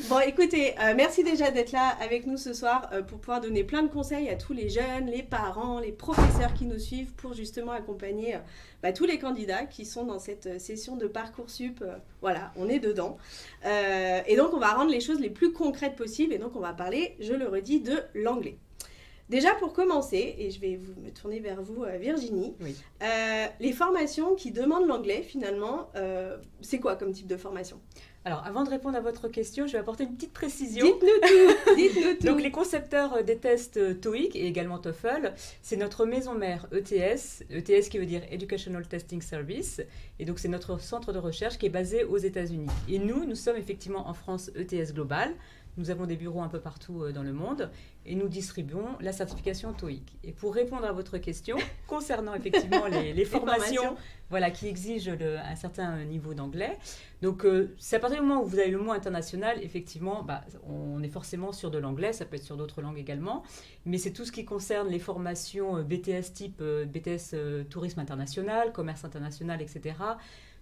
Bon, écoutez, merci déjà d'être là avec nous ce soir pour pouvoir donner plein de conseils à tous les jeunes, les parents, les professeurs qui nous suivent pour justement accompagner tous les candidats qui sont dans cette session de Parcoursup. Voilà, on est dedans. Et donc, on va rendre les choses les plus concrètes possibles. Et donc, on va parler, je le redis, de l'anglais. Déjà, pour commencer, et je vais me tourner vers vous, Virginie, oui. Les formations qui demandent l'anglais, finalement, c'est quoi comme type de formation ? Alors, avant de répondre à votre question, je vais apporter une petite précision. Dites-nous tout. Donc, les concepteurs des tests TOEIC et également TOEFL, c'est notre maison mère ETS, ETS qui veut dire Educational Testing Service, et donc c'est notre centre de recherche qui est basé aux États-Unis. Et nous sommes effectivement en France ETS Global. Nous avons des bureaux un peu partout dans le monde et nous distribuons la certification TOEIC. Et pour répondre à votre question, concernant effectivement les formations qui exigent un certain niveau d'anglais, donc c'est à partir du moment où vous avez le mot international, effectivement, on est forcément sur de l'anglais, ça peut être sur d'autres langues également, mais c'est tout ce qui concerne les formations BTS type BTS Tourisme International, Commerce International, etc.,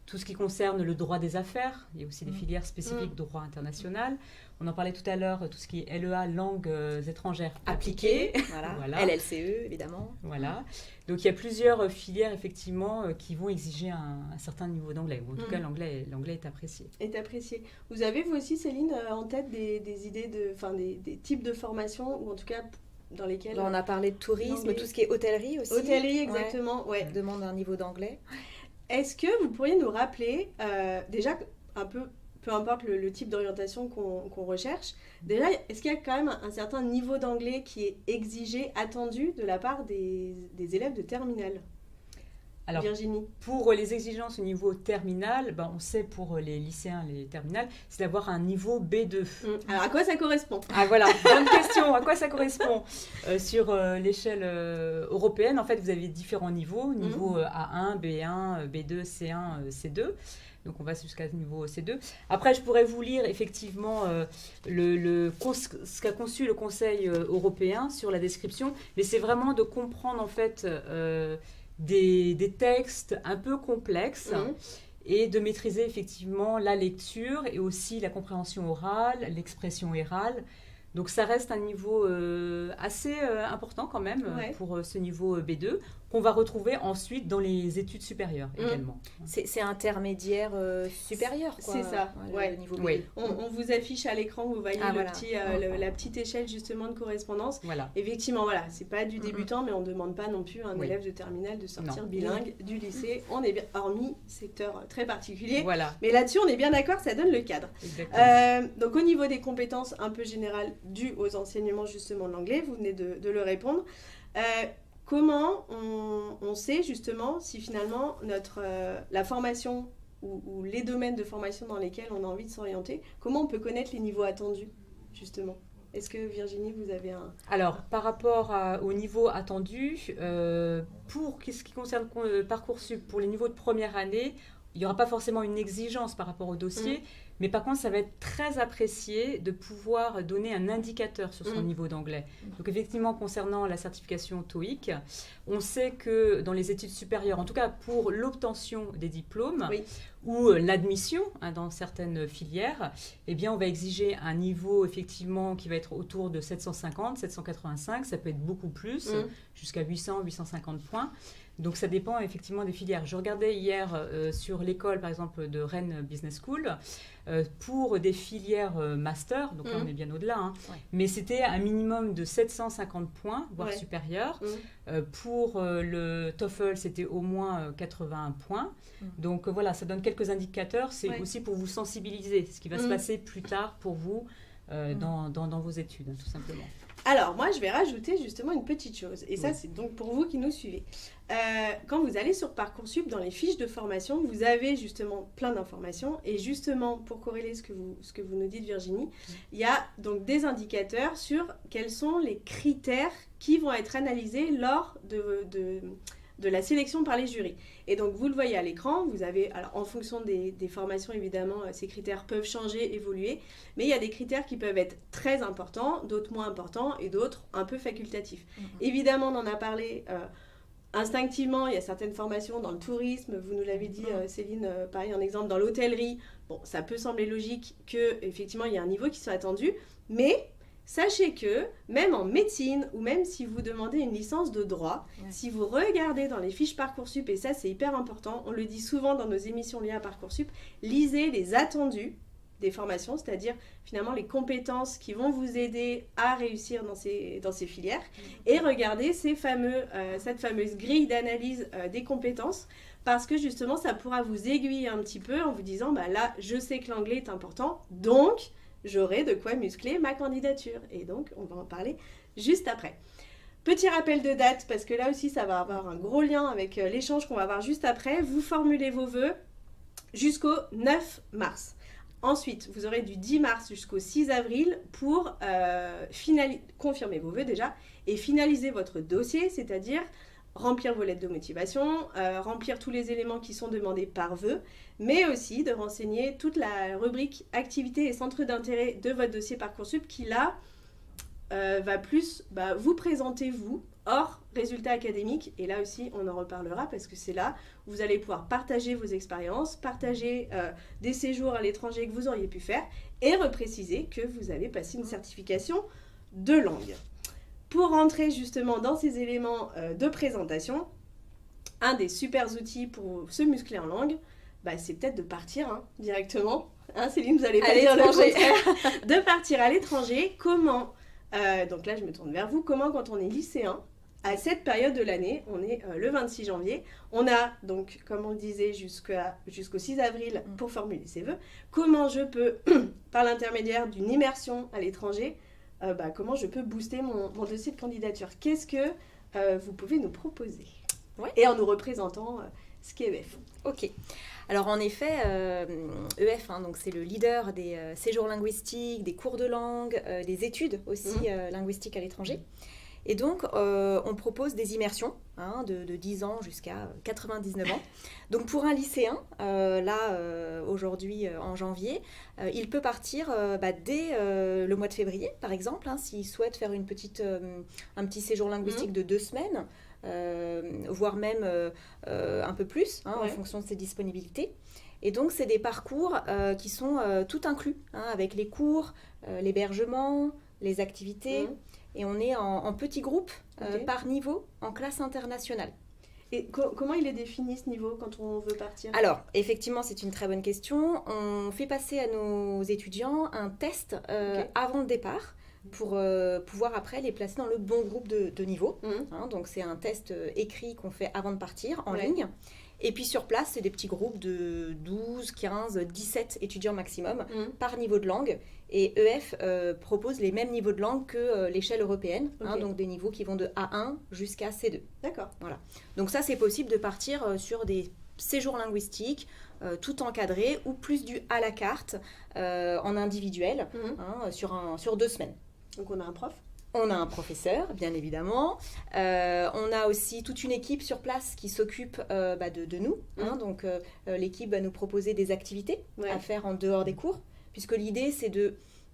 tout ce qui concerne le droit des affaires, il y a aussi des filières spécifiques droit international. On en parlait tout à l'heure, tout ce qui est LEA, langues étrangères appliquées. Voilà. LLCE, évidemment. Voilà. Donc, il y a plusieurs filières, effectivement, qui vont exiger un certain niveau d'anglais. Ou en tout cas, l'anglais est apprécié. Est apprécié. Vous avez, vous aussi, Céline, en tête des idées, des types de formations, ou en tout cas dans lesquelles... On a parlé de tourisme, tout ce qui est hôtellerie aussi. Hôtellerie, exactement, ouais. Demande un niveau d'anglais. Est-ce que vous pourriez nous rappeler, déjà, un peu importe le type d'orientation qu'on recherche, déjà, est-ce qu'il y a quand même un certain niveau d'anglais qui est exigé, attendu de la part des élèves de terminale ? Alors, Virginie. Pour les exigences au niveau terminal, on sait pour les lycéens, les terminales, c'est d'avoir un niveau B2. Alors, à quoi ça correspond ? Ah voilà, bonne question, à quoi ça correspond ? Sur l'échelle européenne, en fait, vous avez différents niveaux, niveau A1, B1, B2, C1, C2. Donc, on va jusqu'à ce niveau C2. Après, je pourrais vous lire effectivement ce qu'a conçu le Conseil européen sur la description, mais c'est vraiment de comprendre en fait des textes un peu complexes et de maîtriser effectivement la lecture et aussi la compréhension orale, l'expression orale. Donc ça reste un niveau assez important quand même pour ce niveau B2 qu'on va retrouver ensuite dans les études supérieures également. C'est intermédiaire supérieur, quoi. C'est ça, le niveau B2. On vous affiche à l'écran, vous voyez la petite échelle justement de correspondance. Voilà. Effectivement, c'est pas du débutant, mais on ne demande pas non plus à un élève de terminale de sortir bilingue du lycée. On est bien, hormis secteur très particulier. Voilà. Mais là-dessus, on est bien d'accord, ça donne le cadre. Donc au niveau des compétences un peu générales dues aux enseignements justement de l'anglais, vous venez de le répondre. Comment on sait justement si finalement la formation ou les domaines de formation dans lesquels on a envie de s'orienter, comment on peut connaître les niveaux attendus justement ? Est-ce que Virginie, vous avez un... Alors, par rapport au niveau attendu, pour ce qui concerne Parcoursup, pour les niveaux de première année, il n'y aura pas forcément une exigence par rapport au dossier, mais par contre, ça va être très apprécié de pouvoir donner un indicateur sur son niveau d'anglais. Donc effectivement, concernant la certification TOEIC, on sait que dans les études supérieures, en tout cas pour l'obtention des diplômes ou l'admission dans certaines filières, eh bien, on va exiger un niveau effectivement qui va être autour de 750, 785, ça peut être beaucoup plus, jusqu'à 800, 850 points. Donc, ça dépend effectivement des filières. Je regardais hier sur l'école, par exemple, de Rennes Business School, pour des filières master, donc là, on est bien au-delà, mais c'était un minimum de 750 points, voire supérieur. Pour le TOEFL, c'était au moins 81 points. Donc, voilà, ça donne quelques indicateurs. C'est aussi pour vous sensibiliser, ce qui va se passer plus tard pour vous dans vos études, tout simplement. Alors, moi, je vais rajouter justement une petite chose. Et ça, c'est donc pour vous qui nous suivez. Quand vous allez sur Parcoursup, dans les fiches de formation, vous avez justement plein d'informations. Et justement, pour corréler ce que vous nous dites, Virginie, il y a donc des indicateurs sur quels sont les critères qui vont être analysés lors de la sélection par les jurys. Et donc, vous le voyez à l'écran, vous avez, alors en fonction des formations, évidemment, ces critères peuvent changer, évoluer, mais il y a des critères qui peuvent être très importants, d'autres moins importants et d'autres un peu facultatifs. Évidemment, on en a parlé instinctivement, il y a certaines formations dans le tourisme, vous nous l'avez dit, Céline, pareil, un exemple dans l'hôtellerie. Bon, ça peut sembler logique qu'effectivement, il y a un niveau qui soit attendu, mais sachez que même en médecine, ou même si vous demandez une licence de droit, si vous regardez dans les fiches Parcoursup, et ça c'est hyper important, on le dit souvent dans nos émissions liées à Parcoursup, lisez les attendus des formations, c'est-à-dire finalement les compétences qui vont vous aider à réussir dans ces filières, et regardez cette fameuse grille d'analyse des compétences, parce que justement ça pourra vous aiguiller un petit peu en vous disant bah là je sais que l'anglais est important, donc j'aurai de quoi muscler ma candidature. Et donc on va en parler juste après. Petit rappel de date, parce que là aussi ça va avoir un gros lien avec l'échange qu'on va avoir juste après. Vous formulez vos vœux jusqu'au 9 mars. Ensuite, vous aurez du 10 mars jusqu'au 6 avril pour confirmer vos vœux déjà et finaliser votre dossier, c'est-à-dire remplir vos lettres de motivation, remplir tous les éléments qui sont demandés par vœu, mais aussi de renseigner toute la rubrique activités et centres d'intérêt de votre dossier Parcoursup qui là va plus vous présenter vous, hors résultats académiques. Et là aussi, on en reparlera parce que c'est là où vous allez pouvoir partager vos expériences, partager des séjours à l'étranger que vous auriez pu faire et repréciser que vous avez passé une certification de langue. Pour rentrer justement dans ces éléments de présentation, un des super outils pour se muscler en langue, c'est peut-être de partir directement. Céline, vous n'allez pas dire le contraire. De partir à l'étranger. Comment donc là, je me tourne vers vous. Comment, quand on est lycéen, à cette période de l'année, on est le 26 janvier, on a donc, comme on le disait, jusqu'au 6 avril pour formuler ses vœux. Comment je peux, par l'intermédiaire d'une immersion à l'étranger, comment je peux booster mon dossier de candidature? Qu'est-ce que vous pouvez nous proposer? Et en nous représentant ce qu'est EF. Ok. Alors en effet, EF, donc c'est le leader des séjours linguistiques, des cours de langue, des études aussi linguistiques à l'étranger. Et donc, on propose des immersions de 10 ans jusqu'à 99 ans. Donc, pour un lycéen, aujourd'hui, en janvier, il peut partir dès le mois de février, par exemple, s'il souhaite faire un petit séjour linguistique de 2 semaines, voire même un peu plus, en fonction de ses disponibilités. Et donc, c'est des parcours qui sont tout inclus, avec les cours, l'hébergement, les activités. Et on est en petits groupes par niveau en classe internationale. Et comment il est défini ce niveau quand on veut partir? Alors, effectivement, c'est une très bonne question. On fait passer à nos étudiants un test avant le départ pour pouvoir après les placer dans le bon groupe de niveau. Donc, c'est un test écrit qu'on fait avant de partir en ligne. Et puis sur place, c'est des petits groupes de 12, 15, 17 étudiants maximum par niveau de langue. Et EF propose les mêmes niveaux de langue que l'échelle européenne, donc des niveaux qui vont de A1 jusqu'à C2. D'accord. Voilà. Donc ça, c'est possible de partir sur des séjours linguistiques tout encadrés ou plus du à la carte en individuel sur 2 semaines. Donc on a un prof? On a un professeur, bien évidemment. On a aussi toute une équipe sur place qui s'occupe de nous. Donc, l'équipe va nous proposer des activités à faire en dehors des cours, puisque l'idée, c'est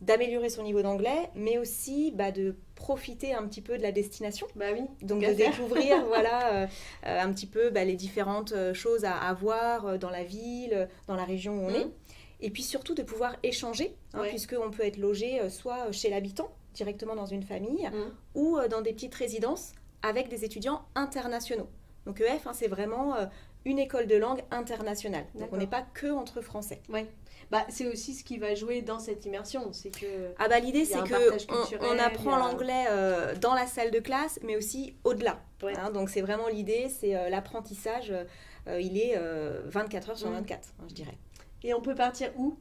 d'améliorer son niveau d'anglais, mais aussi de profiter un petit peu de la destination. Donc, de découvrir un petit peu les différentes choses à voir dans la ville, dans la région où on est. Et puis, surtout, de pouvoir échanger, puisqu'on peut être logé soit chez l'habitant, directement dans une famille, ou dans des petites résidences avec des étudiants internationaux. Donc EF, c'est vraiment une école de langue internationale. Donc on n'est pas que entre Français. C'est aussi ce qui va jouer dans cette immersion. C'est que l'idée, c'est qu'on apprend l'anglais dans la salle de classe, mais aussi au-delà. Donc c'est vraiment l'idée, c'est l'apprentissage, il est 24 heures sur 24, je dirais. Et on peut partir où?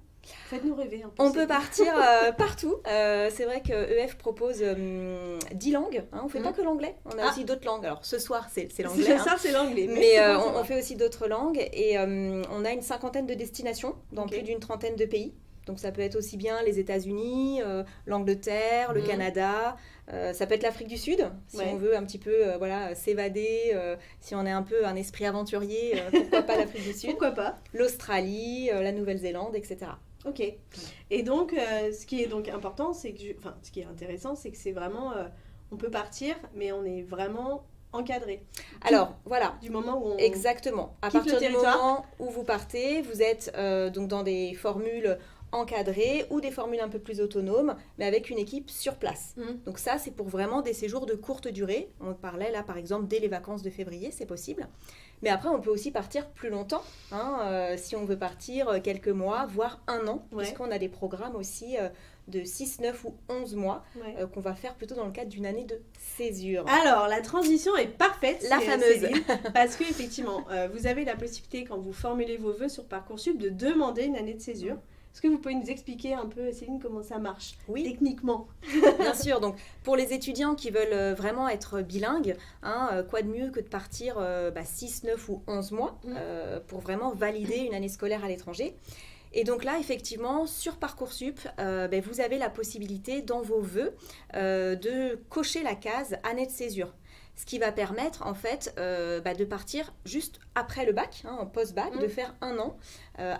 Faites-nous rêver un peu. On peut partir partout. C'est vrai que EF propose 10 langues. On ne fait pas que l'anglais. On a aussi d'autres langues. Alors ce soir, c'est l'anglais. Ce soir, c'est l'anglais. Mais on fait aussi d'autres langues. Et on a une 50aine de destinations dans plus d'une 30aine de pays. Donc ça peut être aussi bien les États-Unis, l'Angleterre, le Canada. Ça peut être l'Afrique du Sud, si on veut un petit peu s'évader, si on est un peu un esprit aventurier, pourquoi pas l'Afrique du Sud. Pourquoi pas. L'Australie, la Nouvelle-Zélande, etc. Ok. Et donc, ce qui est donc important, ce qui est intéressant, c'est que c'est vraiment, on peut partir, mais on est vraiment encadré. Alors, voilà. Du moment où on... Exactement. À partir du moment où vous partez, vous êtes donc dans des formules encadrées ou des formules un peu plus autonomes, mais avec une équipe sur place. Donc ça, c'est pour vraiment des séjours de courte durée. On parlait là, par exemple, dès les vacances de février, c'est possible. Mais après, on peut aussi partir plus longtemps, si on veut partir quelques mois, voire 1 an, puisqu'on a des programmes aussi de 6, 9 ou 11 mois qu'on va faire plutôt dans le cadre d'une année de césure. Alors, la transition est parfaite. La fameuse. Céline, parce qu'effectivement, vous avez la possibilité, quand vous formulez vos vœux sur Parcoursup, de demander une année de césure. Est-ce que vous pouvez nous expliquer un peu, Céline, comment ça marche techniquement? Bien sûr. Donc, pour les étudiants qui veulent vraiment être bilingues, quoi de mieux que de partir 6, 9 ou 11 mois pour vraiment valider une année scolaire à l'étranger. Et donc là, effectivement, sur Parcoursup, vous avez la possibilité, dans vos vœux, de cocher la case année de césure. Ce qui va permettre, en fait, de partir juste après le bac, en post-bac, de faire 1 an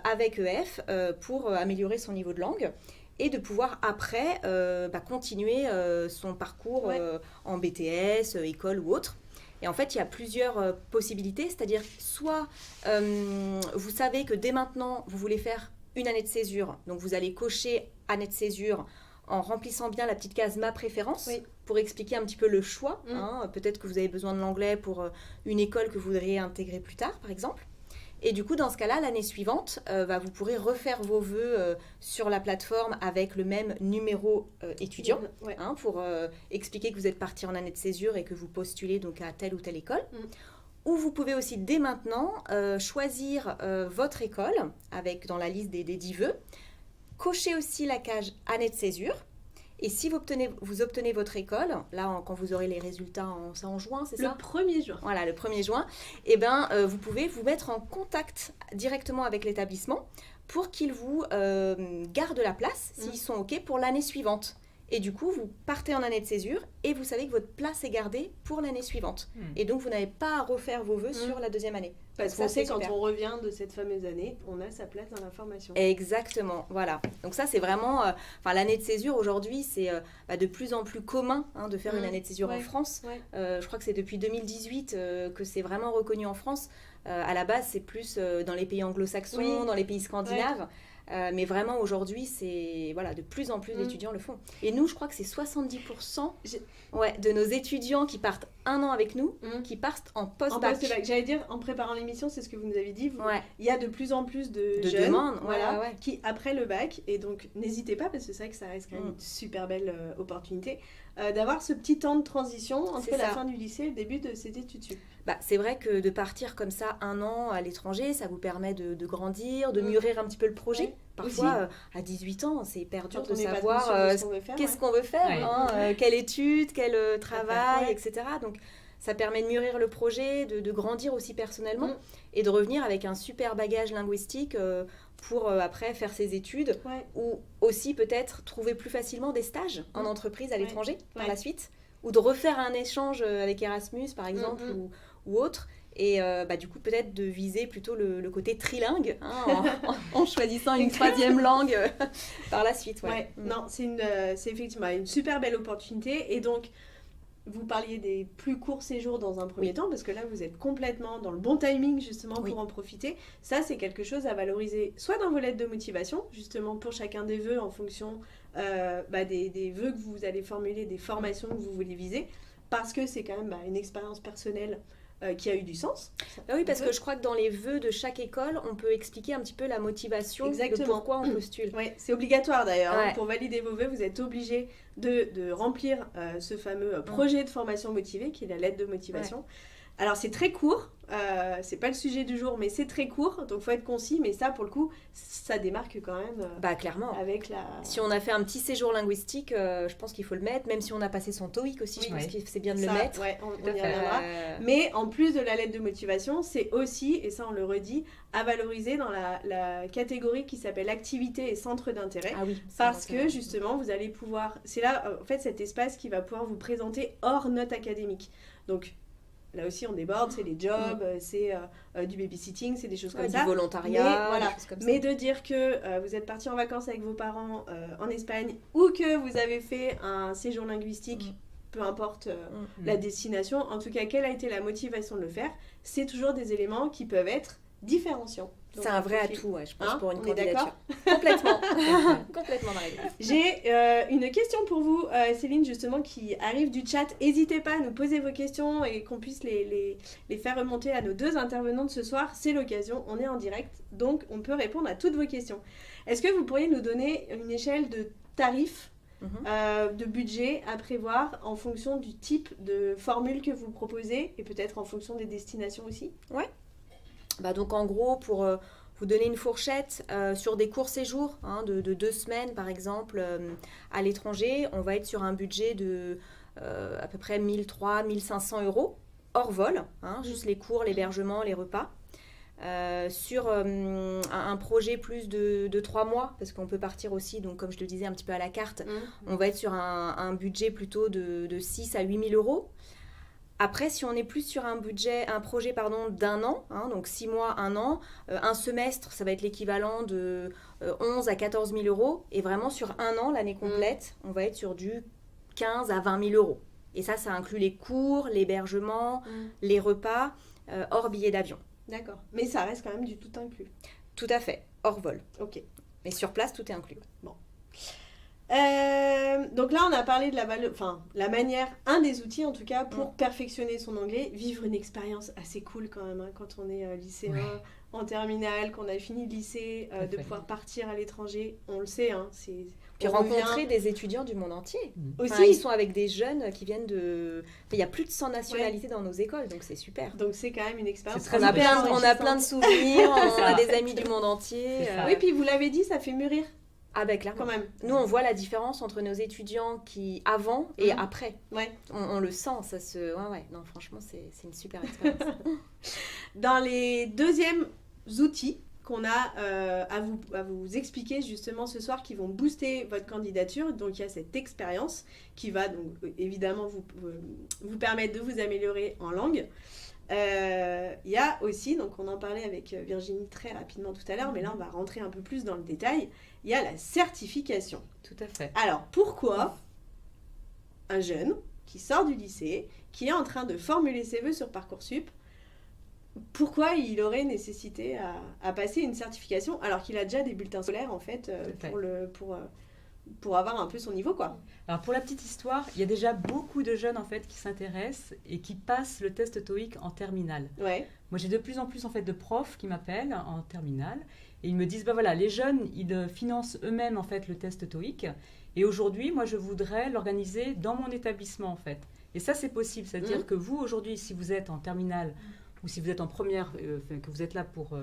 avec EF pour améliorer son niveau de langue et de pouvoir après continuer son parcours en BTS, école ou autre. Et en fait, il y a plusieurs possibilités, c'est-à-dire soit vous savez que dès maintenant, vous voulez faire une année de césure, donc vous allez cocher année de césure en remplissant bien la petite case ma préférence pour expliquer un petit peu le choix. Peut-être que vous avez besoin de l'anglais pour une école que vous voudriez intégrer plus tard, par exemple. Et du coup, dans ce cas-là, l'année suivante, vous pourrez refaire vos vœux sur la plateforme avec le même numéro étudiant pour expliquer que vous êtes parti en année de césure et que vous postulez donc à telle ou telle école. Ou vous pouvez aussi dès maintenant choisir votre école dans la liste des 10 vœux, cocher aussi la case année de césure. Et si vous obtenez votre école, là, quand vous aurez les résultats en juin, c'est ça ? Le 1er juin. Voilà, le 1er juin. Vous pouvez vous mettre en contact directement avec l'établissement pour qu'ils vous gardent la place, s'ils sont OK, pour l'année suivante. Et du coup, vous partez en année de césure et vous savez que votre place est gardée pour l'année suivante. Et donc, vous n'avez pas à refaire vos vœux sur la deuxième année. Parce qu'on sait quand on revient de cette fameuse année, on a sa place dans la formation. Exactement, voilà. Donc ça, c'est vraiment... l'année de césure, aujourd'hui, c'est de plus en plus commun de faire une année de césure en France. Je crois que c'est depuis 2018 que c'est vraiment reconnu en France. À la base, c'est plus dans les pays anglo-saxons, dans les pays scandinaves. Mais vraiment, aujourd'hui, c'est de plus en plus d'étudiants le font. Et nous, je crois que c'est 70% de nos étudiants qui partent 1 an avec nous, qui partent en post-bac. J'allais dire, en préparant l'émission, c'est ce que vous nous avez dit. Il y a de plus en plus de jeunes demandes, qui, après le bac, et donc n'hésitez pas, parce que c'est vrai que ça reste quand même une super belle opportunité, d'avoir ce petit temps de transition entre la fin du lycée et le début de ses études sup. C'est vrai que de partir comme ça 1 an à l'étranger, ça vous permet de grandir, de mûrir un petit peu le projet. Parfois, à 18 ans, c'est hyper dur de savoir qu'est-ce qu'on veut faire, quelle étude, quel travail, etc. Donc, ça permet de mûrir le projet, de grandir aussi personnellement et de revenir avec un super bagage linguistique pour après faire ses études ou aussi peut-être trouver plus facilement des stages en entreprise à l'étranger par la suite ou de refaire un échange avec Erasmus, par exemple, ou autre. Et du coup, peut-être de viser plutôt le côté trilingue en choisissant une 3e langue par la suite. Non, c'est effectivement une super belle opportunité. Et donc, vous parliez des plus courts séjours dans un premier temps, parce que là, vous êtes complètement dans le bon timing, justement, pour en profiter. Ça, c'est quelque chose à valoriser, soit dans vos lettres de motivation, justement, pour chacun des vœux, en fonction des vœux que vous allez formuler, des formations que vous voulez viser, parce que c'est quand même une expérience personnelle qui a eu du sens. Oui, parce que je crois que dans les vœux de chaque école, on peut expliquer un petit peu la motivation de pourquoi on postule. Oui, c'est obligatoire d'ailleurs. Pour valider vos vœux, vous êtes obligé de remplir ce fameux projet de formation motivée, qui est la lettre de motivation. Alors, c'est très court. C'est pas le sujet du jour, mais c'est très court. Donc, il faut être concis. Mais ça, pour le coup, ça démarque quand même. Clairement. Avec si on a fait un petit séjour linguistique, je pense qu'il faut le mettre. Même si on a passé son TOEIC aussi, je pense que c'est bien de le mettre. On y reviendra. Mais en plus de la lettre de motivation, c'est aussi, et ça on le redit, à valoriser dans la catégorie qui s'appelle activité et centre d'intérêt. Parce que justement, vous allez pouvoir... C'est là, en fait, cet espace qui va pouvoir vous présenter hors notes académiques. Donc, là aussi, on déborde, c'est les jobs, c'est du babysitting, c'est des choses comme ça. Du volontariat, des choses comme ça. Mais de dire que vous êtes parti en vacances avec vos parents en Espagne ou que vous avez fait un séjour linguistique peu importe la destination, en tout cas, quelle a été la motivation de le faire, c'est toujours des éléments qui peuvent être différenciants. C'est un vrai atout, je pense, pour une candidature. D'accord. Complètement. Complètement, Marie. J'ai une question pour vous, Céline, justement, qui arrive du chat. N'hésitez pas à nous poser vos questions et qu'on puisse les faire remonter à nos 2 intervenantes ce soir. C'est l'occasion, on est en direct, donc on peut répondre à toutes vos questions. Est-ce que vous pourriez nous donner une échelle de tarifs, de budget à prévoir en fonction du type de formule que vous proposez et peut-être en fonction des destinations aussi ? Ouais. Donc en gros, pour vous donner une fourchette, sur des courts séjours de 2 semaines par exemple à l'étranger, on va être sur un budget de à peu près 1 300 1 500 euros hors vol, juste les cours, l'hébergement, les repas. Sur un projet plus de 3 mois, parce qu'on peut partir aussi, donc comme je le disais un petit peu à la carte, on va être sur un budget plutôt de 6 à 8 000 euros. Après, si on est plus sur un projet d'un an, donc 6 mois, 1 an, un semestre, ça va être l'équivalent de 11 à 14 000 euros. Et vraiment, sur 1 an, l'année complète, on va être sur du 15 à 20 000 euros. Et ça inclut les cours, l'hébergement, les repas, hors billets d'avion. D'accord. Mais ça reste quand même du tout inclus. Tout à fait, hors vol. Ok. Mais sur place, tout est inclus. Bon. Donc là, on a parlé de la manière, un des outils en tout cas, pour perfectionner son anglais, vivre une expérience assez cool quand même, quand on est lycéen, en terminale, qu'on a fini le lycée, de pouvoir partir à l'étranger, on le sait, puis rencontrer des étudiants du monde entier. Aussi. Ils sont avec des jeunes qui viennent de... Il y a plus de 100 nationalités dans nos écoles, donc c'est super. Donc c'est quand même une expérience on a plein de souvenirs, on a des amis du monde entier. Oui, puis vous l'avez dit, ça fait mûrir. Ah ben clairement. Quand même. Nous, on voit la différence entre nos étudiants qui avant et après. Ouais. On le sent, ça se... Ouais. Non, franchement, c'est une super expérience. Dans les deuxièmes outils qu'on a à vous expliquer justement ce soir, qui vont booster votre candidature, donc il y a cette expérience qui va donc évidemment vous permettre de vous améliorer en langue. Il y a aussi, donc on en parlait avec Virginie très rapidement tout à l'heure, mais là on va rentrer un peu plus dans le détail, il y a la certification. Tout à fait. Alors pourquoi un jeune qui sort du lycée, qui est en train de formuler ses vœux sur Parcoursup, pourquoi il aurait nécessité à passer une certification alors qu'il a déjà des bulletins scolaires en fait, pour avoir un peu son niveau, quoi. Alors pour la petite histoire, il y a déjà beaucoup de jeunes en fait qui s'intéressent et qui passent le test TOEIC en terminale. Ouais. Moi j'ai de plus en plus en fait de profs qui m'appellent en terminale et ils me disent voilà, les jeunes ils financent eux-mêmes en fait le test TOEIC et aujourd'hui moi je voudrais l'organiser dans mon établissement en fait. Et ça c'est possible, c'est-à-dire que vous aujourd'hui si vous êtes en terminale ou si vous êtes en première, que vous êtes là pour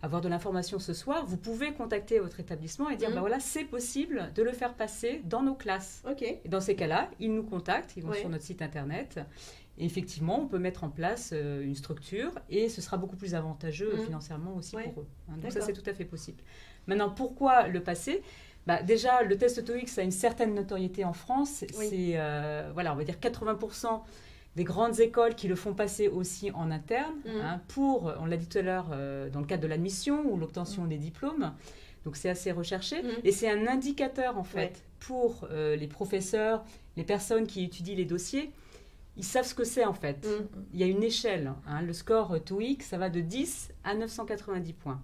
avoir de l'information ce soir, vous pouvez contacter votre établissement et dire voilà, c'est possible de le faire passer dans nos classes. Okay. Et dans ces cas-là, ils nous contactent, ils vont sur notre site internet. Et effectivement, on peut mettre en place une structure et ce sera beaucoup plus avantageux financièrement aussi pour eux. Donc ça, c'est tout à fait possible. Maintenant, pourquoi le passer ? Déjà, le test TOEIC, ça a une certaine notoriété en France. C'est, on va dire 80% des grandes écoles qui le font passer aussi en interne, pour, on l'a dit tout à l'heure, dans le cadre de l'admission ou l'obtention des diplômes. Donc c'est assez recherché. Et c'est un indicateur, en fait, pour les professeurs, les personnes qui étudient les dossiers. Ils savent ce que c'est, en fait. Il y a une échelle. Le score TOEIC, ça va de 10 à 990 points.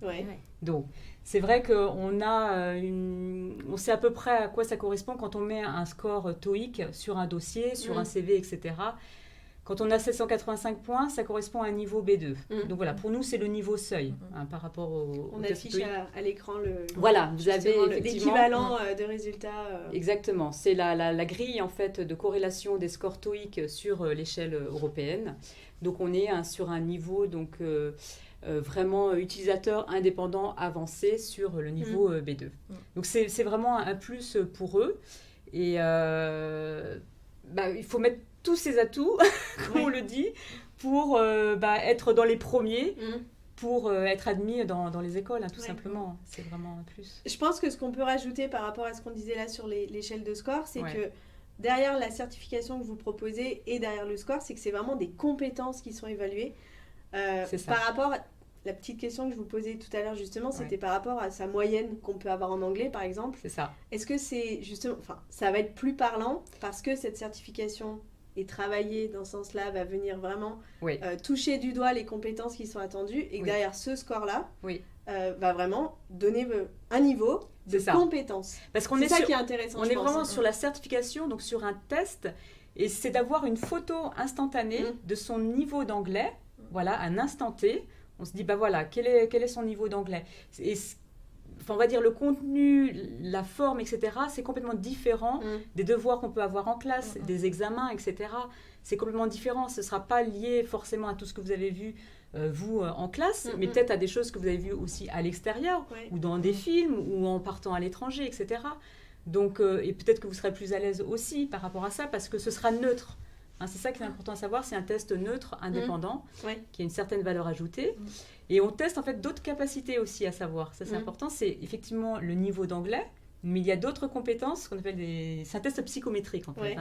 Donc, c'est vrai qu'on on sait à peu près à quoi ça correspond quand on met un score TOEIC sur un dossier, sur un CV, etc. Quand on a 785 points, ça correspond à un niveau B2. Donc voilà, pour nous, c'est le niveau seuil par rapport au on affiche à l'écran vous avez l'équivalent de résultats. Exactement, c'est la grille en fait de corrélation des scores TOEIC sur l'échelle européenne. Donc on est sur un niveau vraiment utilisateur indépendant avancé sur le niveau B2. Donc c'est vraiment un plus pour eux. Et il faut mettre tous ces atouts, comme on le dit, pour être dans les premiers, pour être admis dans les écoles, tout simplement. C'est vraiment un plus. Je pense que ce qu'on peut rajouter par rapport à ce qu'on disait là sur l'échelle de score, c'est que derrière la certification que vous proposez et derrière le score, c'est que c'est vraiment des compétences qui sont évaluées. C'est ça. Par rapport à la petite question que je vous posais tout à l'heure, justement, c'était par rapport à sa moyenne qu'on peut avoir en anglais, par exemple. C'est ça. Est-ce que c'est justement... ça va être plus parlant parce que cette certification et travailler dans ce sens-là va venir vraiment Oui. toucher du doigt les compétences qui sont attendues et que derrière ce score-là va vraiment donner un niveau de compétences. Parce qu'on c'est ça qui est intéressant. On est vraiment sur la certification, donc sur un test, et c'est d'avoir une photo instantanée de son niveau d'anglais, voilà, à un instant T. On se dit, bah voilà, quel est son niveau d'anglais ? Et on va dire le contenu, la forme, etc., c'est complètement différent des devoirs qu'on peut avoir en classe, des examens, etc. C'est complètement différent. Ce ne sera pas lié forcément à tout ce que vous avez vu, vous, en classe, mais peut-être à des choses que vous avez vues aussi à l'extérieur, ou dans des films, ou en partant à l'étranger, etc. Donc, et peut-être que vous serez plus à l'aise aussi par rapport à ça, parce que ce sera neutre. C'est ça qui est important à savoir, c'est un test neutre, indépendant, qui a une certaine valeur ajoutée. Et on teste en fait d'autres capacités aussi à savoir. Ça, c'est important, c'est effectivement le niveau d'anglais, mais il y a d'autres compétences qu'on appelle c'est un test psychométrique en fait.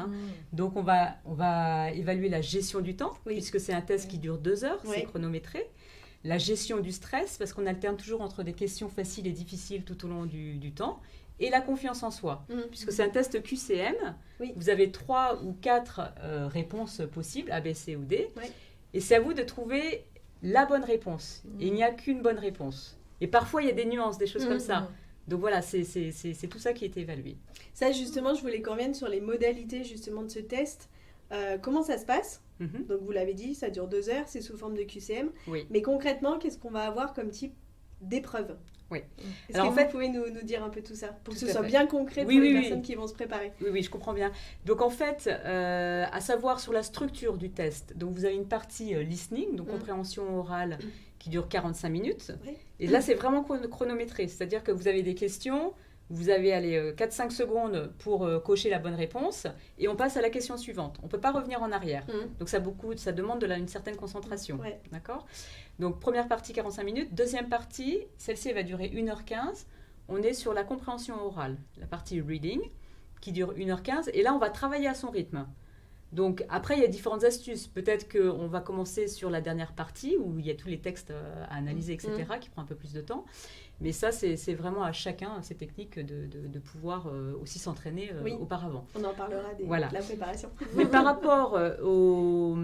Donc on va évaluer la gestion du temps, puisque c'est un test qui dure 2 heures, c'est chronométré. La gestion du stress, parce qu'on alterne toujours entre des questions faciles et difficiles tout au long du temps. Et la confiance en soi, puisque c'est un test QCM. Vous avez 3 ou 4 réponses possibles, A, B, C ou D. Et c'est à vous de trouver la bonne réponse. Et il n'y a qu'une bonne réponse. Et parfois, il y a des nuances, des choses comme ça. Donc voilà, c'est tout ça qui est évalué. Ça, justement, je voulais qu'on revienne sur les modalités justement de ce test. Comment ça se passe ? Donc vous l'avez dit, ça dure 2 heures, c'est sous forme de QCM. Mais concrètement, qu'est-ce qu'on va avoir comme type d'épreuve ? Est-ce que vous pouvez nous dire un peu tout ça pour que ce soit bien concret pour les personnes qui vont se préparer? Oui, je comprends bien. Donc en fait, à savoir sur la structure du test, donc vous avez une partie listening, donc compréhension orale, qui dure 45 minutes. Et là, c'est vraiment chronométré, c'est-à-dire que vous avez des questions, vous avez 4-5 secondes pour cocher la bonne réponse, et on passe à la question suivante. On ne peut pas revenir en arrière. Donc ça demande une certaine concentration. D'accord ? Donc première partie, 45 minutes. Deuxième partie, celle-ci elle va durer 1h15. On est sur la compréhension orale, la partie reading, qui dure 1h15. Et là, on va travailler à son rythme. Donc après, il y a différentes astuces. Peut-être qu'on va commencer sur la dernière partie, où il y a tous les textes à analyser, etc., qui prend un peu plus de temps. Mais ça, c'est vraiment à chacun, ces techniques, de pouvoir aussi s'entraîner auparavant. On en parlera de la préparation. Mais par rapport au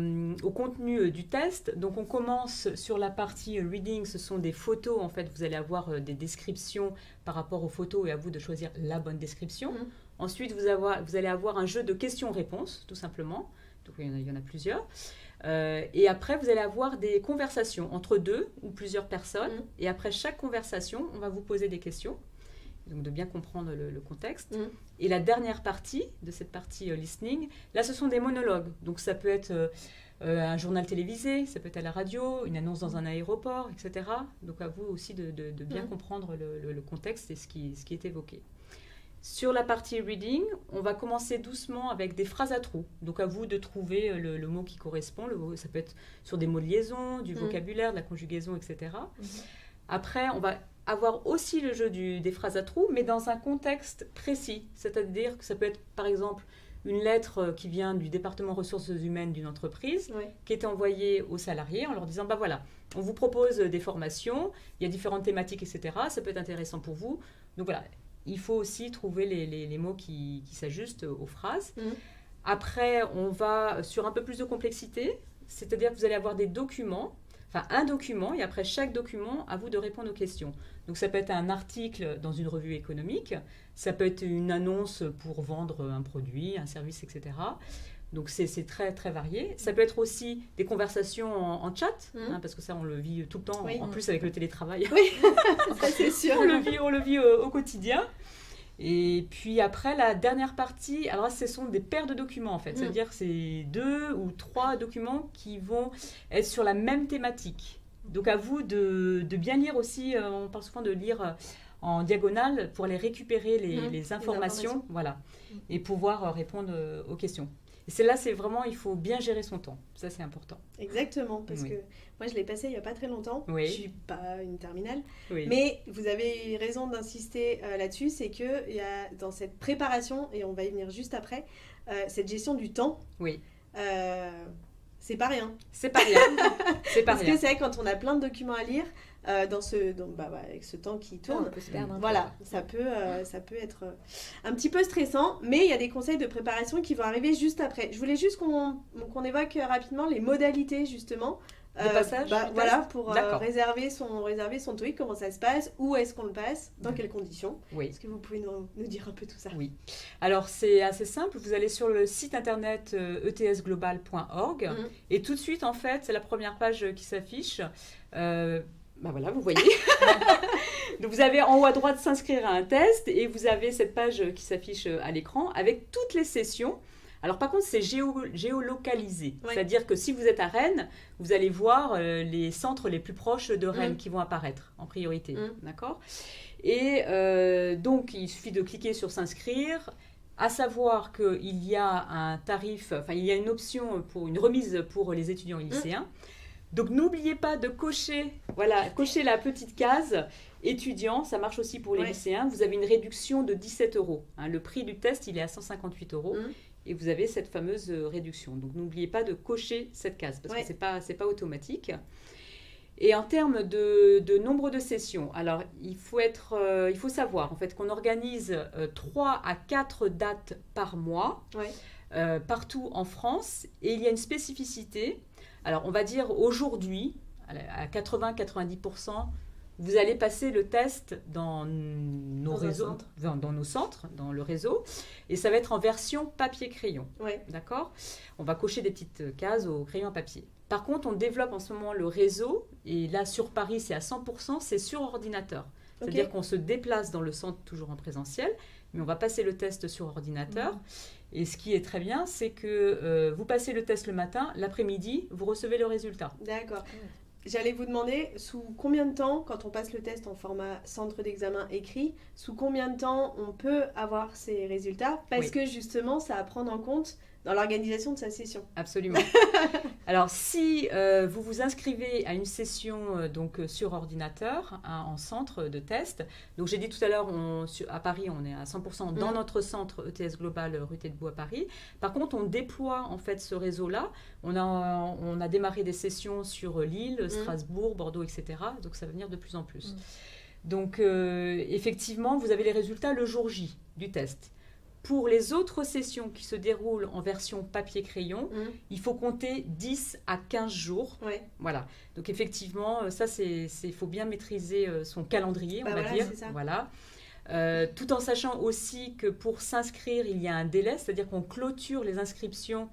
contenu du test, donc on commence sur la partie reading, ce sont des photos, en fait, vous allez avoir des descriptions par rapport aux photos et à vous de choisir la bonne description. Ensuite, vous allez avoir un jeu de questions-réponses, tout simplement. Donc il y en a plusieurs. Et après, vous allez avoir des conversations entre 2 ou plusieurs personnes. Et après chaque conversation, on va vous poser des questions. Donc de bien comprendre le contexte. Et la dernière partie de cette partie listening, là, ce sont des monologues. Donc ça peut être un journal télévisé, ça peut être à la radio, une annonce dans un aéroport, etc. Donc à vous aussi de bien comprendre le contexte et ce qui est évoqué. Sur la partie reading, on va commencer doucement avec des phrases à trous. Donc à vous de trouver le mot qui correspond. Ça peut être sur des mots de liaison, du vocabulaire, de la conjugaison, etc. Après, on va avoir aussi le jeu des phrases à trous, mais dans un contexte précis. C'est-à-dire que ça peut être, par exemple, une lettre qui vient du département ressources humaines d'une entreprise, qui est envoyée aux salariés en leur disant, bah voilà, on vous propose des formations, il y a différentes thématiques, etc. Ça peut être intéressant pour vous. Donc voilà. Il faut aussi trouver les mots qui s'ajustent aux phrases. Après, on va sur un peu plus de complexité, c'est-à-dire que vous allez avoir des documents, enfin un document, et après chaque document, à vous de répondre aux questions. Donc ça peut être un article dans une revue économique, ça peut être une annonce pour vendre un produit, un service, etc. Donc c'est très très varié. Ça peut être aussi des conversations en chat, parce que ça on le vit tout le temps, en plus avec le télétravail. Oui, ça c'est sûr. on le vit au quotidien. Et puis après, la dernière partie, alors ce sont des paires de documents en fait. C'est-à-dire que c'est 2 ou 3 documents qui vont être sur la même thématique. Donc à vous de bien lire aussi, on parle souvent de lire en diagonale pour aller récupérer les informations. Voilà, et pouvoir répondre aux questions. Et c'est vraiment, il faut bien gérer son temps. Ça, c'est important. Exactement, parce que moi, je l'ai passé il n'y a pas très longtemps. Je ne suis pas une terminale. Mais vous avez raison d'insister là-dessus, c'est qu'il y a dans cette préparation, et on va y venir juste après, cette gestion du temps. c'est pas rien. C'est pas rien. C'est pas Parce rien. que c'est vrai, quand on a plein de documents à lire, avec ce temps qui tourne, On peut se perdre un peu. voilà, ça peut être un petit peu stressant, mais il y a des conseils de préparation qui vont arriver juste après. Je voulais juste qu'on évoque rapidement les modalités, justement. De passage du voilà, test. pour D'accord. réserver son TOEIC, comment ça se passe, où est-ce qu'on le passe, dans quelles conditions. Oui. Est-ce que vous pouvez nous dire un peu tout ça? Oui. Alors, c'est assez simple. Vous allez sur le site internet etsglobal.org et tout de suite, en fait, c'est la première page qui s'affiche. Voilà, vous voyez. Donc, vous avez en haut à droite s'inscrire à un test et vous avez cette page qui s'affiche à l'écran avec toutes les sessions. Alors, par contre, c'est géolocalisé. Ouais. C'est-à-dire que si vous êtes à Rennes, vous allez voir les centres les plus proches de Rennes qui vont apparaître en priorité. D'accord ? Et donc, il suffit de cliquer sur s'inscrire. À savoir qu'il y a un tarif, il y a une option pour une remise pour les étudiants et lycéens. Donc, n'oubliez pas de cocher la petite case étudiant. Ça marche aussi pour les lycéens. Vous avez une réduction de 17 €. Le prix du test, il est à 158 €. Et vous avez cette fameuse réduction. Donc, n'oubliez pas de cocher cette case parce que c'est pas automatique. Et en termes de nombre de sessions, alors il faut savoir en fait qu'on organise 3 à 4 dates par mois partout en France. Et il y a une spécificité. Alors, on va dire aujourd'hui, à 80-90%, vous allez passer le test dans nos réseaux, dans nos centres, dans le réseau, et ça va être en version papier-crayon. D'accord ? On va cocher des petites cases au crayon à papier. Par contre, on développe en ce moment le réseau, et là sur Paris, c'est à 100%, c'est sur ordinateur. C'est-à-dire qu'on se déplace dans le centre toujours en présentiel, mais on va passer le test sur ordinateur. Et ce qui est très bien, c'est que vous passez le test le matin, l'après-midi, vous recevez le résultat. D'accord. J'allais vous demander, sous combien de temps, quand on passe le test en format centre d'examen écrit, sous combien de temps on peut avoir ces résultats? Parce que justement, ça à prendre en compte dans l'organisation de sa session. Absolument. Alors, si vous vous inscrivez à une session sur ordinateur, en centre de test, donc j'ai dit tout à l'heure, à Paris, on est à 100% dans notre centre ETS Global rue Taitbout à Paris. Par contre, on déploie en fait ce réseau-là. On a démarré des sessions sur Lille, Strasbourg, Bordeaux, etc. Donc, ça va venir de plus en plus. Donc, effectivement, vous avez les résultats le jour J du test. Pour les autres sessions qui se déroulent en version papier-crayon, il faut compter 10 à 15 jours. Voilà. Donc, effectivement, il faut bien maîtriser son calendrier, on va dire. Voilà. Tout en sachant aussi que pour s'inscrire, il y a un délai, c'est-à-dire qu'on clôture les inscriptions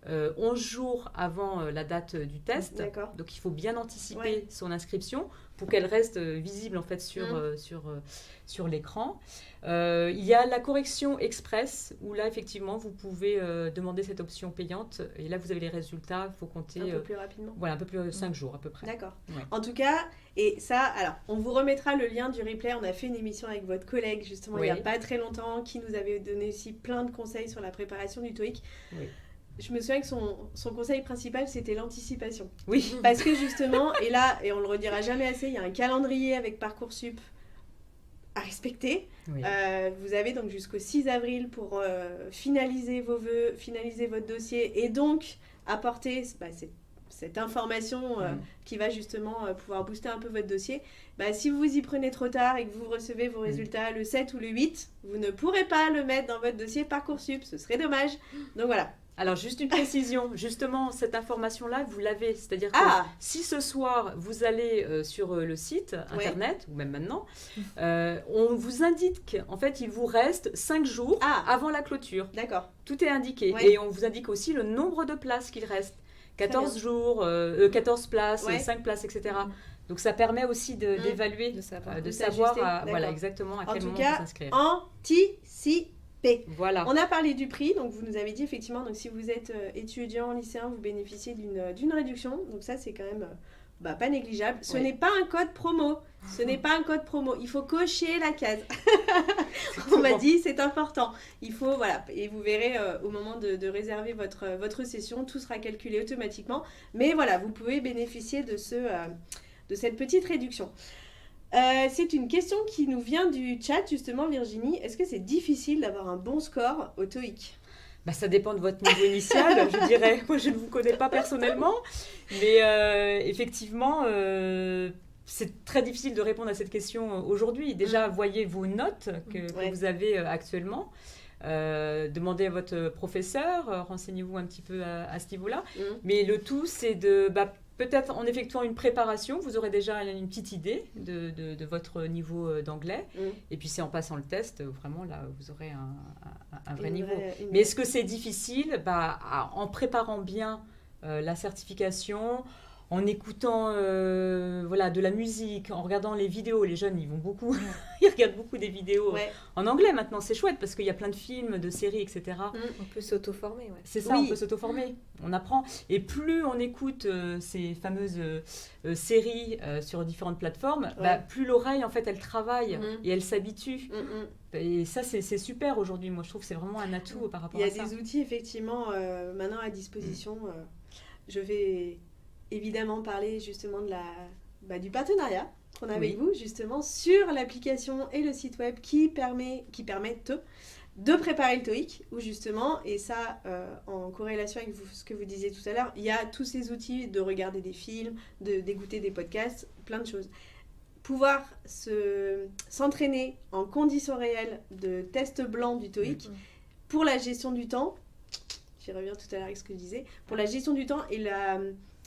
11 jours avant la date du test. Donc, il faut bien anticiper son inscription pour qu'elle reste visible en fait sur l'écran. Il y a la correction express où là, effectivement, vous pouvez demander cette option payante et là, vous avez les résultats. Il faut compter un peu plus rapidement. Voilà, un peu plus 5 jours à peu près. D'accord. En tout cas, et ça, alors, on vous remettra le lien du replay. On a fait une émission avec votre collègue, justement, il n'y a pas très longtemps, qui nous avait donné aussi plein de conseils sur la préparation du TOEIC. Je me souviens que son conseil principal, c'était l'anticipation. Oui. Parce que justement, et on le redira jamais assez, il y a un calendrier avec Parcoursup à respecter. Vous avez donc jusqu'au 6 avril pour finaliser vos vœux, finaliser votre dossier et donc apporter cette information qui va justement pouvoir booster un peu votre dossier. Si vous y prenez trop tard et que vous recevez vos résultats le 7 ou le 8, vous ne pourrez pas le mettre dans votre dossier Parcoursup. Ce serait dommage. Donc voilà. Alors, juste une précision, justement, cette information-là, vous l'avez. C'est-à-dire que si ce soir, vous allez sur le site internet, ou même maintenant, on vous indique, en fait, il vous reste 5 jours avant la clôture. D'accord. Tout est indiqué. Et on vous indique aussi le nombre de places qu'il reste. 14 jours, 14 places, 5 places, etc. Donc, ça permet aussi d'évaluer, de savoir exactement à quel moment vous s'inscrire. Anticiper. Voilà. On a parlé du prix, donc vous nous avez dit effectivement, donc si vous êtes étudiant, lycéen, vous bénéficiez d'une réduction, donc ça c'est quand même pas négligeable. Ce n'est pas un code promo, il faut cocher la case. On m'a dit, c'est important. Il faut, et vous verrez au moment de réserver votre session, tout sera calculé automatiquement, mais voilà, vous pouvez bénéficier de cette petite réduction. C'est une question qui nous vient du chat, justement, Virginie. Est-ce que c'est difficile d'avoir un bon score au TOEIC ? Ça dépend de votre niveau initial, je dirais. Moi, je ne vous connais pas personnellement, mais effectivement, c'est très difficile de répondre à cette question aujourd'hui. Déjà, voyez vos notes que vous avez actuellement. Demandez à votre professeur, renseignez-vous un petit peu à ce niveau-là. Mais le tout, c'est de... peut-être en effectuant une préparation, vous aurez déjà une petite idée de votre niveau d'anglais. Et puis c'est en passant le test, vraiment là, vous aurez un vrai niveau. Mais est-ce que c'est difficile ? En préparant bien la certification, en écoutant de la musique, en regardant les vidéos. Les jeunes, ils vont beaucoup, ils regardent beaucoup des vidéos en anglais maintenant. C'est chouette parce qu'il y a plein de films, de séries, etc. On peut s'auto-former. Ouais. C'est ça, on peut s'auto-former. On apprend. Et plus on écoute ces fameuses séries sur différentes plateformes, plus l'oreille, en fait, elle travaille et elle s'habitue. Et ça, c'est super aujourd'hui. Moi, je trouve que c'est vraiment un atout par rapport à ça. Il y a des outils, effectivement, maintenant à disposition. Je vais... évidemment parler justement du partenariat qu'on a avec vous justement sur l'application et le site web qui permettent de préparer le TOEIC ou justement, et ça en corrélation avec ce que vous disiez tout à l'heure, il y a tous ces outils de regarder des films, d'écouter des podcasts, plein de choses. Pouvoir s'entraîner en conditions réelles de test blanc du TOEIC pour la gestion du temps, j'y reviens tout à l'heure avec ce que je disais, pour la gestion du temps et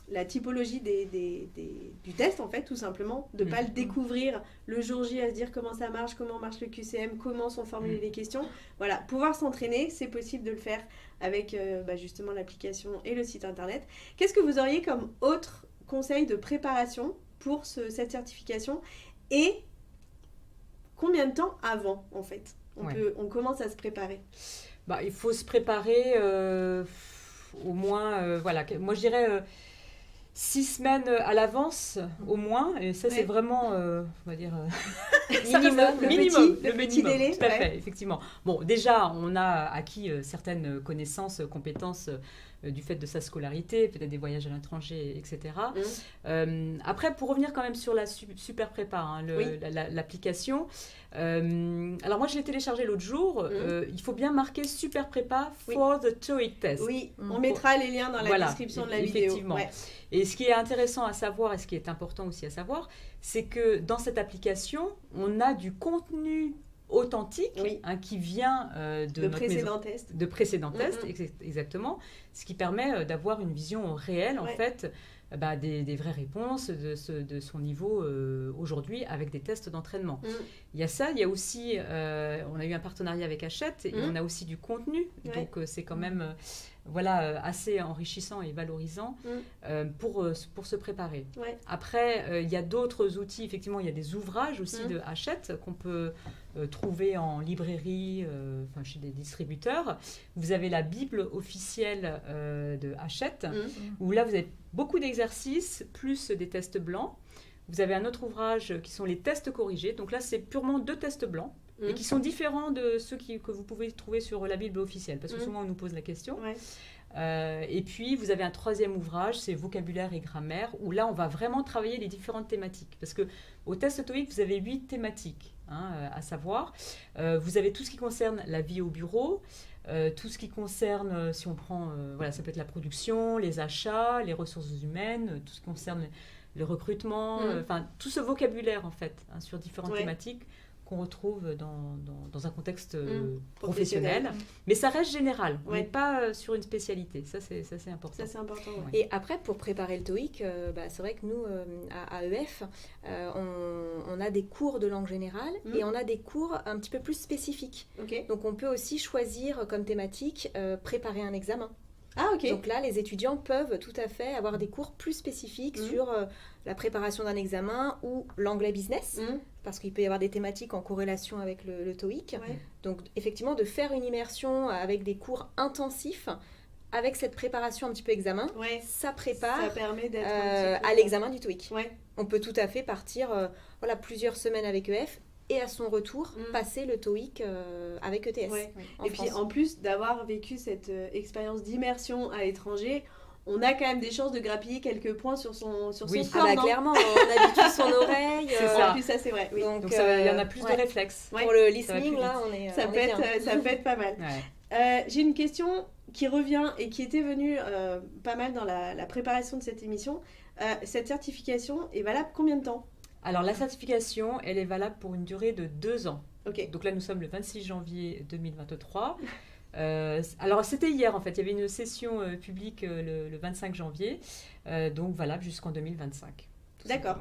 la typologie du test, en fait, tout simplement, de ne pas le découvrir le jour J à se dire comment ça marche, comment marche le QCM, comment sont formulées les questions. Voilà, pouvoir s'entraîner, c'est possible de le faire avec justement l'application et le site internet. Qu'est-ce que vous auriez comme autre conseil de préparation pour cette certification et combien de temps avant, en fait, on commence à se préparer? Il faut se préparer au moins, moi je dirais 6 semaines à l'avance au moins, et ça c'est vraiment, on va dire, le petit délai. Tout à fait, effectivement. Bon, déjà, on a acquis certaines connaissances, compétences du fait de sa scolarité, peut-être des voyages à l'étranger, etc. Après, pour revenir quand même sur la super prépa, l'application, alors moi je l'ai téléchargée l'autre jour, il faut bien marquer super prépa for the TOEIC test. Oui, on mettra les liens dans la description de la vidéo. Effectivement. Et ce qui est intéressant à savoir, et ce qui est important aussi à savoir, c'est que dans cette application, on a du contenu authentique qui vient de précédents tests. De précédents tests, exactement. Ce qui permet d'avoir une vision réelle, en fait, des vraies réponses de son niveau aujourd'hui avec des tests d'entraînement. Il y a ça, il y a aussi, on a eu un partenariat avec Hachette et on a aussi du contenu, donc c'est quand même assez enrichissant et valorisant pour se préparer. Après, il y a d'autres outils, effectivement, il y a des ouvrages aussi de Hachette qu'on peut trouver en librairie, chez des distributeurs. Vous avez la Bible officielle de Hachette, où là, vous avez beaucoup d'exercices, plus des tests blancs. Vous avez un autre ouvrage qui sont les tests corrigés. Donc là, c'est purement 2 tests blancs, et qui sont différents de ceux que vous pouvez trouver sur la Bible officielle, parce que souvent, on nous pose la question. Et puis, vous avez un 3e ouvrage, c'est vocabulaire et grammaire, où là, on va vraiment travailler les différentes thématiques. Parce qu'au test TOEIC, vous avez 8 thématiques à savoir. Vous avez tout ce qui concerne la vie au bureau, tout ce qui concerne, si on prend, ça peut être la production, les achats, les ressources humaines, tout ce qui concerne le recrutement, tout ce vocabulaire, en fait, sur différentes thématiques qu'on retrouve dans un contexte professionnel. Mais ça reste général. On n'est pas sur une spécialité. Ça, c'est important. Ça, c'est important. Et après, pour préparer le TOEIC, c'est vrai que nous, à EF, on a des cours de langue générale et on a des cours un petit peu plus spécifiques. Donc, on peut aussi choisir comme thématique préparer un examen. Ah, ok. Donc là, les étudiants peuvent tout à fait avoir des cours plus spécifiques sur la préparation d'un examen ou l'anglais business, parce qu'il peut y avoir des thématiques en corrélation avec le TOEIC. Donc effectivement, de faire une immersion avec des cours intensifs, avec cette préparation un petit peu examen, ça prépare ça permet d'être à l'examen du TOEIC. On peut tout à fait partir plusieurs semaines avec EF, et à son retour, passer le TOEIC avec ETS. Et puis en plus d'avoir vécu cette expérience d'immersion à l'étranger, on a quand même des chances de grappiller quelques points sur son score. Clairement, on habitue son oreille. En plus, ça c'est vrai. Donc il y en a plus de réflexes. Pour le listening, là, on est ça peut être pas mal. J'ai une question qui revient et qui était venue pas mal dans la préparation de cette émission. Cette certification est valable combien de temps ? Alors, la certification, elle est valable pour une durée de 2 ans. Ok. Donc là, nous sommes le 26 janvier 2023. Alors, c'était hier, en fait. Il y avait une session publique le 25 janvier, donc valable jusqu'en 2025. D'accord.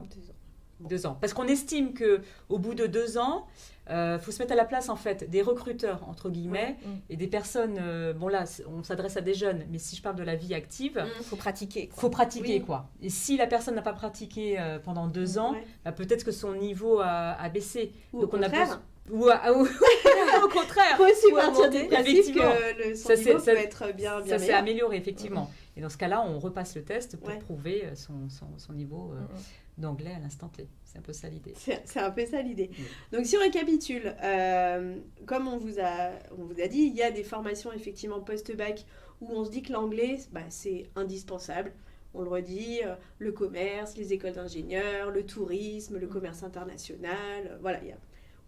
2 ans. Parce qu'on estime qu'au bout de 2 ans, faut se mettre à la place, en fait, des recruteurs, entre guillemets, et des personnes... bon, là, on s'adresse à des jeunes, mais si je parle de la vie active... Faut pratiquer. Faut pratiquer, Oui. quoi. Et si la personne n'a pas pratiqué pendant 2 ans, bah, peut-être que son niveau a baissé. Ou Donc au on a contraire, au contraire. faut aussi Ou partir du augmenter. principe Effectivement. que son Ça, niveau c'est- peut être bien Ça s'est meilleur. amélioré, effectivement. Et dans ce cas-là, on repasse le test pour Ouais. prouver son niveau d'anglais à l'instant T. C'est un peu ça l'idée. C'est un peu ça l'idée. Donc si on récapitule, comme on vous a dit, il y a des formations effectivement post-bac où on se dit que l'anglais, c'est indispensable. On le redit, le commerce, les écoles d'ingénieurs, le tourisme, le commerce international, voilà,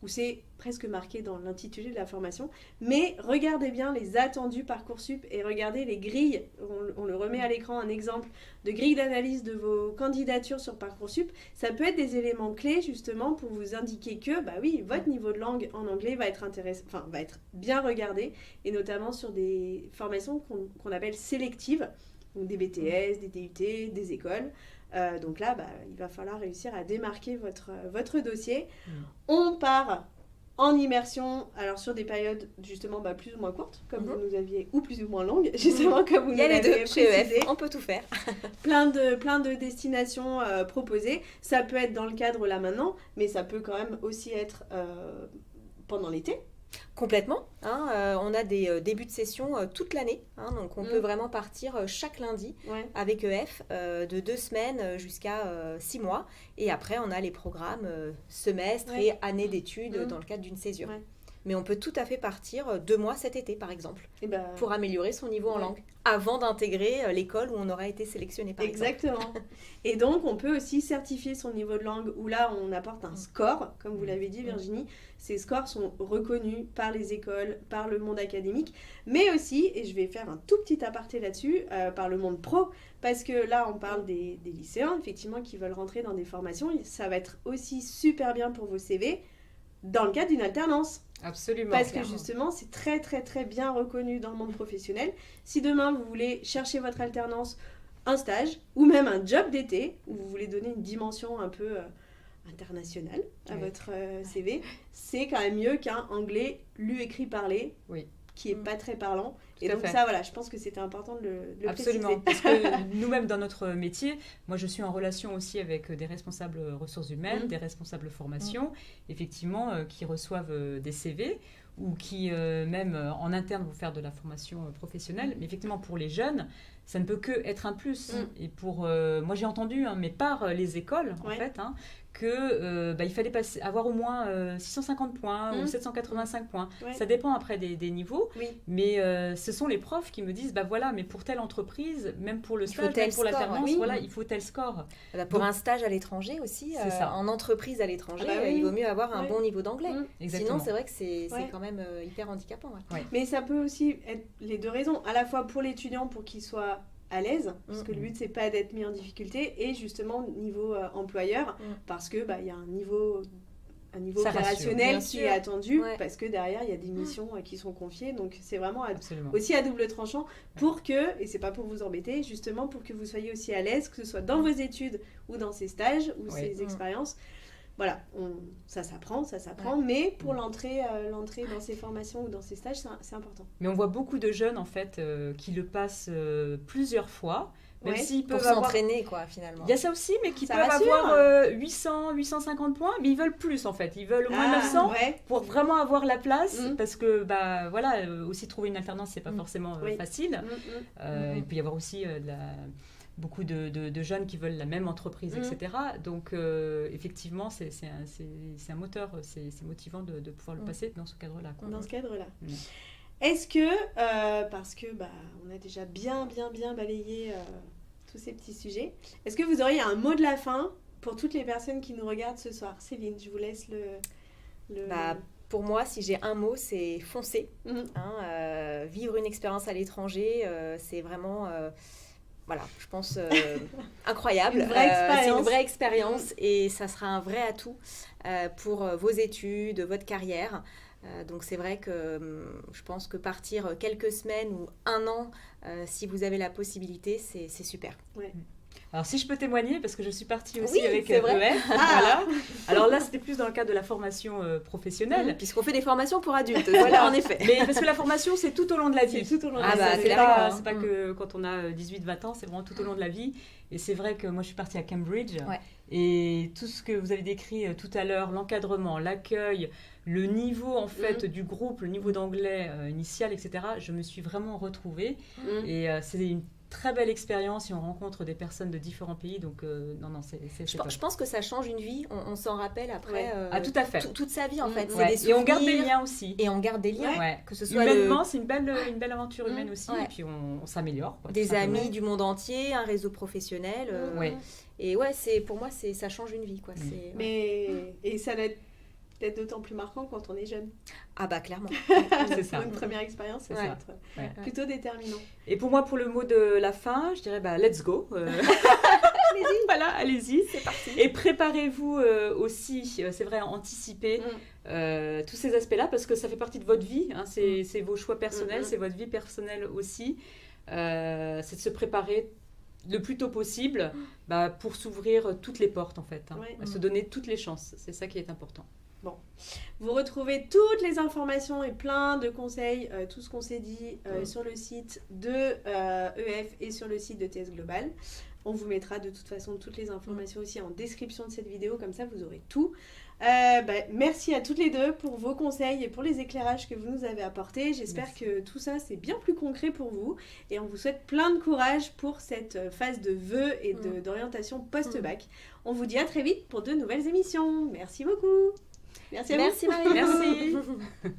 où c'est presque marqué dans l'intitulé de la formation. Mais regardez bien les attendus Parcoursup et regardez les grilles. On le remet à l'écran, un exemple de grille d'analyse de vos candidatures sur Parcoursup. Ça peut être des éléments clés justement pour vous indiquer que, oui, votre niveau de langue en anglais va être va être bien regardé, et notamment sur des formations qu'on appelle sélectives, donc des BTS, des DUT, des écoles. Donc là, il va falloir réussir à démarquer votre dossier. On part en immersion, alors sur des périodes justement plus ou moins courtes, comme vous nous aviez, ou plus ou moins longues, justement comme vous nous Il y a les l'avez deux chez précisé. EF, on peut tout faire. Plein de destinations proposées. Ça peut être dans le cadre là maintenant, mais ça peut quand même aussi être pendant l'été. Complètement. On a des débuts de session toute l'année. Donc on peut vraiment partir chaque lundi avec EF de 2 semaines jusqu'à 6 mois. Et après, on a les programmes semestre et année d'études dans le cadre d'une césure. Ouais. Mais on peut tout à fait partir 2 mois cet été, par exemple, pour améliorer son niveau en langue, avant d'intégrer l'école où on aura été sélectionné, par exemple. Exactement. Et donc, on peut aussi certifier son niveau de langue, où là, on apporte un score, comme vous l'avez dit, Virginie. Ces scores sont reconnus par les écoles, par le monde académique, mais aussi, et je vais faire un tout petit aparté là-dessus, par le monde pro, parce que là, on parle des lycéens, effectivement, qui veulent rentrer dans des formations. Ça va être aussi super bien pour vos CV, dans le cadre d'une alternance. Absolument. Parce que justement, c'est très très très bien reconnu dans le monde professionnel. Si demain vous voulez chercher votre alternance, un stage ou même un job d'été, où vous voulez donner une dimension un peu internationale à votre CV, c'est quand même mieux qu'un anglais lu, écrit, parlé, qui n'est pas très parlant. Et donc ça, voilà, je pense que c'était important de le Absolument, préciser. parce que nous-mêmes, dans notre métier, moi, je suis en relation aussi avec des responsables ressources humaines, des responsables formation, effectivement, qui reçoivent des CV ou qui, même en interne, vont faire de la formation professionnelle. Mais effectivement, pour les jeunes, ça ne peut que être un plus. Et pour, moi, j'ai entendu, mais par les écoles, en fait, qu'il fallait avoir au moins 650 points ou 785 points. Ça dépend après des niveaux, mais ce sont les profs qui me disent, voilà, mais pour telle entreprise, même pour le stage, même pour l'alternance, voilà, il faut tel score. Pour un stage à l'étranger aussi, en entreprise à l'étranger, il vaut mieux avoir un bon niveau d'anglais. Sinon, c'est vrai que c'est quand même hyper handicapant. Mais ça peut aussi être les deux raisons, à la fois pour l'étudiant, pour qu'il soit à l'aise, parce que le but c'est pas d'être mis en difficulté, et justement niveau employeur, parce que il y a un niveau opérationnel qui est attendu, parce que derrière il y a des missions qui sont confiées, donc c'est vraiment aussi à double tranchant, pour que, et c'est pas pour vous embêter, justement pour que vous soyez aussi à l'aise, que ce soit dans vos études ou dans ces stages ou ces expériences. Voilà, ça s'apprend, mais pour l'entrée dans ces formations ou dans ces stages, c'est important. Mais on voit beaucoup de jeunes, en fait, qui le passent plusieurs fois, même s'ils peuvent pour s'entraîner, finalement. Il y a ça aussi, mais qui peuvent avoir 800, 850 points, mais ils veulent plus, en fait. Ils veulent au moins 900 pour vraiment avoir la place, parce que, voilà, aussi trouver une alternance, c'est pas forcément facile. Il peut y avoir aussi beaucoup de jeunes qui veulent la même entreprise, etc. Donc, effectivement, c'est un moteur, c'est motivant de pouvoir le passer dans ce cadre-là. Dans ce cadre-là. Est-ce que, parce que on a déjà bien balayé tous ces petits sujets, est-ce que vous auriez un mot de la fin pour toutes les personnes qui nous regardent ce soir ? Céline, je vous laisse le pour moi, si j'ai un mot, c'est foncer. Vivre une expérience à l'étranger, c'est vraiment... voilà, je pense incroyable. C'est une vraie expérience et ça sera un vrai atout pour vos études, votre carrière. Donc c'est vrai que je pense que partir quelques semaines ou un an, si vous avez la possibilité, c'est super. Ouais. Alors si je peux témoigner, parce que je suis partie aussi avec EF, voilà. Alors là, c'était plus dans le cadre de la formation professionnelle. Puisqu'on fait des formations pour adultes, voilà, en effet. Mais parce que la formation, c'est tout au long de la vie. C'est tout au long de la vie. C'est pas que quand on a 18-20 ans, c'est vraiment tout au long de la vie. Et c'est vrai que moi, je suis partie à Cambridge. Ouais. Et tout ce que vous avez décrit tout à l'heure, l'encadrement, l'accueil, le niveau en fait du groupe, le niveau d'anglais initial, etc., je me suis vraiment retrouvée. Et c'est une très belle expérience et on rencontre des personnes de différents pays, donc non, je pense que ça change une vie, on s'en rappelle après tout à fait. Toute sa vie en fait. Ouais. Et on garde des liens aussi. Et on garde des liens, que ce soit humainement, c'est une belle aventure humaine aussi, et puis on s'améliore. Quoi, des amis du monde entier, un réseau professionnel, et pour moi, ça change une vie. Quoi. Et ça va être peut-être d'autant plus marquant quand on est jeune. Ah bah clairement. C'est ça. Pour une première expérience, c'est ça. Plutôt déterminant. Et pour moi, pour le mot de la fin, je dirais let's go. Allez-y. Voilà, allez-y. C'est parti. Et préparez-vous aussi, c'est vrai, anticiper tous ces aspects-là parce que ça fait partie de votre vie. Hein, c'est vos choix personnels, c'est votre vie personnelle aussi. C'est de se préparer le plus tôt possible pour s'ouvrir toutes les portes en fait. Se donner toutes les chances. C'est ça qui est important. Bon, vous retrouvez toutes les informations et plein de conseils, tout ce qu'on s'est dit sur le site de EF et sur le site de TS Global. On vous mettra de toute façon toutes les informations aussi en description de cette vidéo, comme ça vous aurez tout. Merci à toutes les deux pour vos conseils et pour les éclairages que vous nous avez apportés. J'espère que tout ça c'est bien plus concret pour vous et on vous souhaite plein de courage pour cette phase de vœux et d'orientation post-bac. On vous dit à très vite pour de nouvelles émissions. Merci beaucoup. Merci à vous. Merci Marie. Merci.